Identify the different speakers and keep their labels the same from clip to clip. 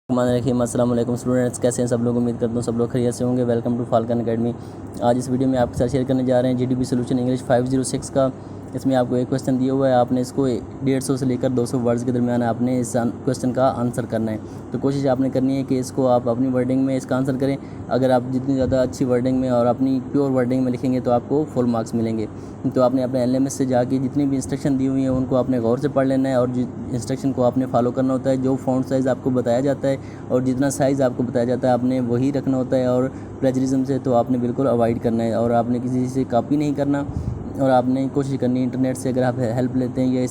Speaker 1: रहीम अस्सलाम वालेकुम स्टूडेंट्स, कैसे हैं सब लोग। उम्मीद करता हूँ सब लोग खैरियत से होंगे। Welcome to Falcon academy. आज इस वीडियो में आपके साथ शेयर करने जा रहे हैं जीडीपी सॉल्यूशन इंग्लिश 506 का। इसमें आपको एक क्वेश्चन दिया हुआ है, आपने इसको 150 से लेकर 200 वर्ड्स के दरमियान आपने इस क्वेश्चन का आंसर करना है। तो कोशिश आपने करनी है कि इसको आप अपनी वर्डिंग में इसका आंसर करें। अगर आप जितनी ज़्यादा अच्छी वर्डिंग में और अपनी प्योर वर्डिंग में लिखेंगे तो आपको फुल मार्क्स मिलेंगे। तो आपने अपने एलएमएस से जाके जितनी भी इंस्ट्रक्शन दी हुई हैं उनको आपने गौर से पढ़ लेना है और इंस्ट्रक्शन को आपने फॉलो करना होता है। जो फ़ॉन्ट साइज़ आपको बताया जाता है और जितना साइज़ आपको बताया जाता है आपने वही रखना होता है। और प्लेजरिज्म से तो आपने बिल्कुल अवॉइड करना है और आपने किसी से कॉपी नहीं करना। और आपने कोशिश करनी है इंटरनेट से अगर आप हेल्प लेते हैं या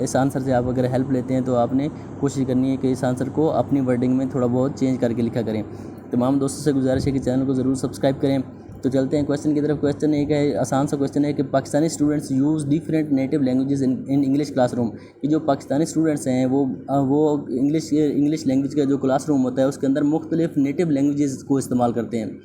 Speaker 1: इस आंसर से आप अगर हेल्प लेते हैं तो आपने कोशिश करनी है कि इस आंसर को अपनी वर्डिंग में थोड़ा बहुत चेंज करके लिखा करें। तमाम दोस्तों से गुजारिश है कि चैनल को ज़रूर सब्सक्राइब करें। तो चलते हैं क्वेश्चन की तरफ। क्वेश्चन एक है, आसान सा क्वेश्चन है कि Pakistani students use different native languages in English classroom. कि जो पाकिस्तानी स्टूडेंट्स हैं वो इंग्लिश लैंग्वेज का जो क्लासरूम होता है उसके अंदर मुख्तलिफ नेटिव लैंग्वेजेस को इस्तेमाल करते हैं।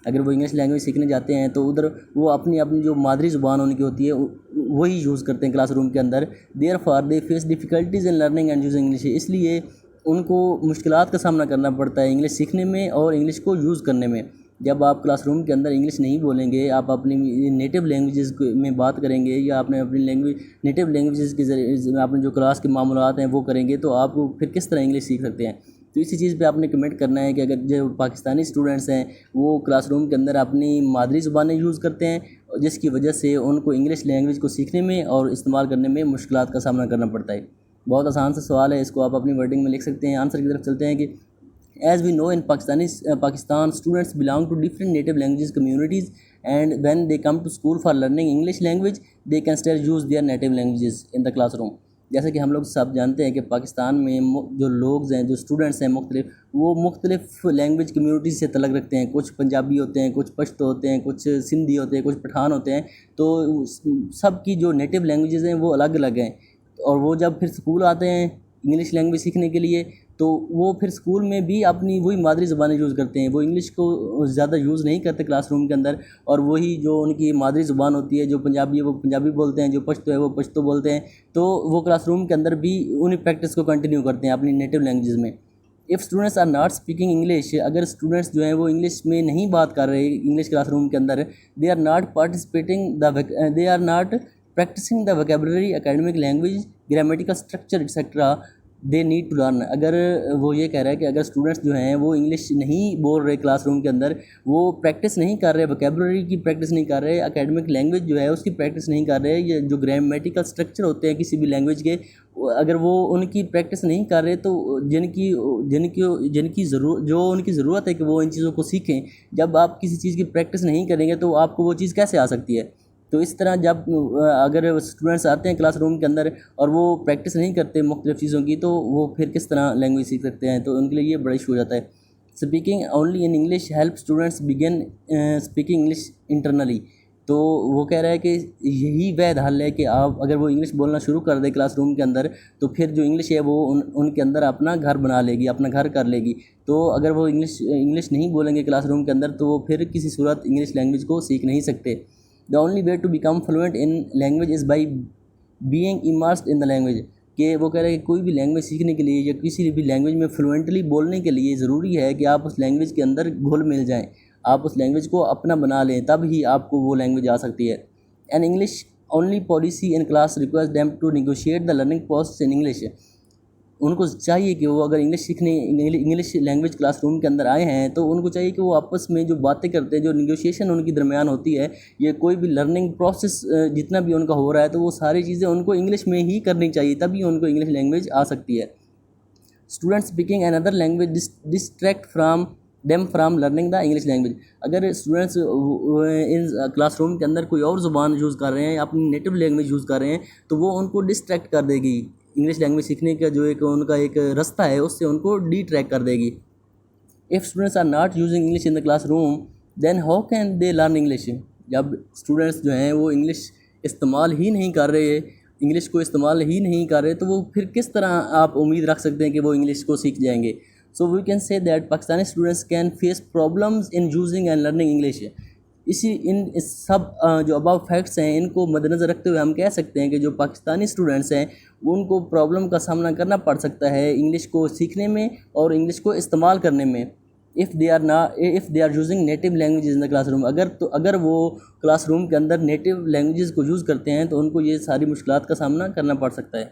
Speaker 1: अगर वो इंग्लिश लैंग्वेज सीखने जाते हैं तो उधर वो अपनी अपनी जो मादरी ज़ुबान उनकी होती है वही यूज़ करते हैं क्लासरूम के अंदर। Therefore they face difficulties in learning and using English. इसलिए उनको मुश्किलात का सामना करना पड़ता है इंग्लिश सीखने में और इंग्लिश को यूज़ करने में। जब आप क्लासरूम के अंदर इंग्लिश नहीं बोलेंगे, आप अपनी नेटिव लैंग्वेजेस में बात करेंगे या आपने अपनी नेटिव लैंग्वेजेस के ज़रिए आपने जो क्लास के मामलात हैं वो करेंगे तो आप फिर किस तरह इंग्लिश सीख सकते हैं। तो इसी चीज़ पे आपने कमेंट करना है कि अगर जो पाकिस्तानी स्टूडेंट्स हैं वो क्लासरूम के अंदर अपनी मादरी ज़ुबानें यूज़ करते हैं जिसकी वजह से उनको इंग्लिश लैंग्वेज को सीखने में और इस्तेमाल करने में मुश्किलात का सामना करना पड़ता है। बहुत आसान सा सवाल है, इसको आप अपनी वर्डिंग में लिख सकते हैं। आंसर की तरफ चलते हैं कि as we know in Pakistan students belong to different native languages communities, and when they come to school for learning English language they can still use their native languages in the classroom। जैसे कि हम लोग सब जानते हैं कि पाकिस्तान में जो लोग हैं, जो स्टूडेंट्स हैं वो मुख्तलिफ लैंग्वेज कम्यूनिटीज़ से तल्लुक़ रखते हैं। कुछ पंजाबी होते हैं, कुछ पश्तो होते हैं, कुछ सिंधी होते हैं, कुछ पठान होते हैं। तो सब की जो नेटिव लैंग्वेजेज़ हैं वो अलग अलग हैं। और वो जब फिर स्कूल आते हैं इंग्लिश लैंग्वेज सीखने के लिए तो वो फिर स्कूल में भी अपनी वही मादरी ज़ुबानें यूज़ करते हैं। वो इंग्लिश को ज़्यादा यूज़ नहीं करते क्लासरूम के अंदर। और वही जो उनकी मादरी ज़ुबान होती है, जो पंजाबी है वो पंजाबी बोलते हैं, जो पश्तो है वो पश्तो बोलते हैं। तो वो क्लासरूम के अंदर भी उन्हीं प्रैक्टिस को कंटिन्यू करते हैं अपनी नेटिव लैंग्वेज में। If students are not speaking English, अगर स्टूडेंट्स जो हैं वो इंग्लिश में नहीं बात कर रहे इंग्लिश क्लासरूम के अंदर, they are not practicing the vocabulary, academic language, grammatical structure etcetera they need to learn. अगर वो ये कह रहा है कि अगर स्टूडेंट्स जो हैं वो इंग्लिश नहीं बोल रहे क्लासरूम के अंदर, वो प्रैक्टिस नहीं कर रहे, वोकैबुलरी की प्रैक्टिस नहीं कर रहे, एकेडमिक लैंग्वेज जो है उसकी प्रैक्टिस नहीं कर रहे, ये जो ग्रामेटिकल स्ट्रक्चर होते हैं किसी भी लैंग्वेज के, अगर वो उनकी प्रैक्टिस नहीं कर रहे तो जो उनकी ज़रूरत है कि वो इन चीज़ों को सीखें, जब आप किसी चीज़ की प्रैक्टिस नहीं करेंगे तो आपको वो चीज़ कैसे आ सकती है। तो इस तरह जब अगर स्टूडेंट्स आते हैं क्लासरूम के अंदर और वो प्रैक्टिस नहीं करते मुख्तलिफ़ चीज़ों की तो वो फिर किस तरह लैंग्वेज सीख सकते हैं। तो उनके लिए ये बड़ा इशू हो जाता है। Speaking only in English help students begin speaking English internally. तो वो कह रहा है कि यही वैध हल है कि आप अगर वो इंग्लिश बोलना शुरू कर दे क्लासरूम के अंदर तो फिर जो इंग्लिश है वो उनके अंदर अपना घर बना लेगी, अपना घर कर लेगी। तो अगर वो इंग्लिश नहीं बोलेंगे क्लासरूम के अंदर तो वो फिर किसी सूरत इंग्लिश लैंग्वेज को सीख नहीं सकते। The only way to become fluent in language is by being immersed in the language। कि वो कह रहे हैं कि कोई भी लैंग्वेज सीखने के लिए या किसी भी लैंग्वेज में फ्लुएंटली बोलने के लिए ज़रूरी है कि आप उस लैंग्वेज के अंदर घुल मिल जाएं, आप उस लैंग्वेज को अपना बना लें, तब ही आपको वो लैंग्वेज आ सकती है। And English only policy in class request them to negotiate the learning process in English. उनको चाहिए कि वो अगर इंग्लिश लैंग्वेज क्लासरूम के अंदर आए हैं तो उनको चाहिए कि वो आपस में जो बातें करते हैं, जो निगोशिएशन उनकी दरमियान होती है, ये कोई भी लर्निंग प्रोसेस जितना भी उनका हो रहा है तो वो सारी चीज़ें उनको इंग्लिश में ही करनी चाहिए, तभी उनको इंग्लिश लैंग्वेज आ सकती है। Students speaking another language distract from them from learning the English language. अगर स्टूडेंट्स इन क्लासरूम के अंदर कोई और ज़ुबान यूज़ कर रहे हैं, अपनी नेटिव लैंग्वेज यूज़ कर रहे हैं, तो वो उनको डिस्ट्रैक्ट कर देगी। इंग्लिश लैंग्वेज सीखने का जो उनका एक रास्ता है उससे उनको डिट्रैक्ट कर देगी। If students are not using English in the class room then how can they learn English. जब स्टूडेंट्स जो हैं वो इंग्लिश इस्तेमाल ही नहीं कर रहे, इंग्लिश को इस्तेमाल ही नहीं कर रहे, तो वो फिर किस तरह आप उम्मीद रख सकते हैं कि वो इंग्लिश को सीख जाएंगे। So we can say that Pakistani students can face problems in using and learning English. اس سب جو اباؤ فیکٹس ہیں ان کو مد نظر رکھتے ہوئے ہم کہہ سکتے ہیں کہ جو پاکستانی اسٹوڈنٹس ہیں ان کو پرابلم کا سامنا کرنا پڑ سکتا ہے انگلش کو سیکھنے میں اور انگلش کو استعمال کرنے میں if they are using native languages in the classroom. اگر وہ کلاس روم کے اندر نیٹیو لینگویجز کو یوز کرتے ہیں تو ان کو یہ ساری مشکلات کا سامنا کرنا پڑ سکتا ہے.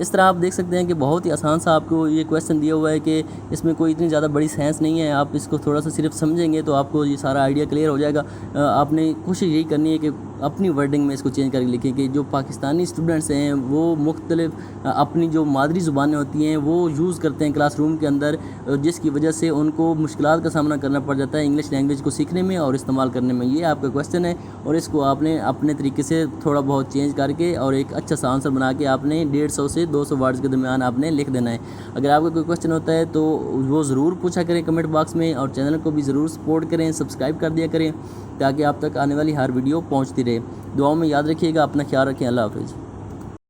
Speaker 1: اس طرح آپ دیکھ سکتے ہیں کہ بہت ہی آسان سا آپ کو یہ کویسچن دیا ہوا ہے کہ اس میں کوئی اتنی زیادہ بڑی سائنس نہیں ہے. آپ اس کو تھوڑا سا صرف سمجھیں گے تو آپ کو یہ سارا آئیڈیا کلیئر ہو جائے گا. آپ نے کوشش یہی کرنی ہے کہ اپنی ورڈنگ میں اس کو چینج کر کے لکھیں کہ جو پاکستانی اسٹوڈنٹس ہیں وہ مختلف اپنی جو مادری زبانیں ہوتی ہیں وہ یوز کرتے ہیں کلاس روم کے اندر، جس کی وجہ سے ان کو مشکلات کا سامنا کرنا پڑ جاتا ہے انگلش لینگویج کو سیکھنے میں اور استعمال کرنے میں. یہ آپ کا کویسچن ہے اور اس کو آپ نے اپنے طریقے سے تھوڑا بہت چینج کر کے اور ایک اچھا سا آنسر بنا کے آپ نے 150 سے 200 ورڈز کے درمیان آپ نے لکھ دینا ہے. اگر آپ کا کوئی کویسچن ہوتا ہے تو وہ ضرور پوچھا کریں کمنٹ باکس میں، اور چینل کو بھی ضرور سپورٹ کریں، سبسکرائب کر دیا کریں تاکہ آپ تک آنے والی ہر ویڈیو پہنچتی رہے. دعاؤں میں یاد رکھیے گا، اپنا خیال رکھیں. اللہ حافظ.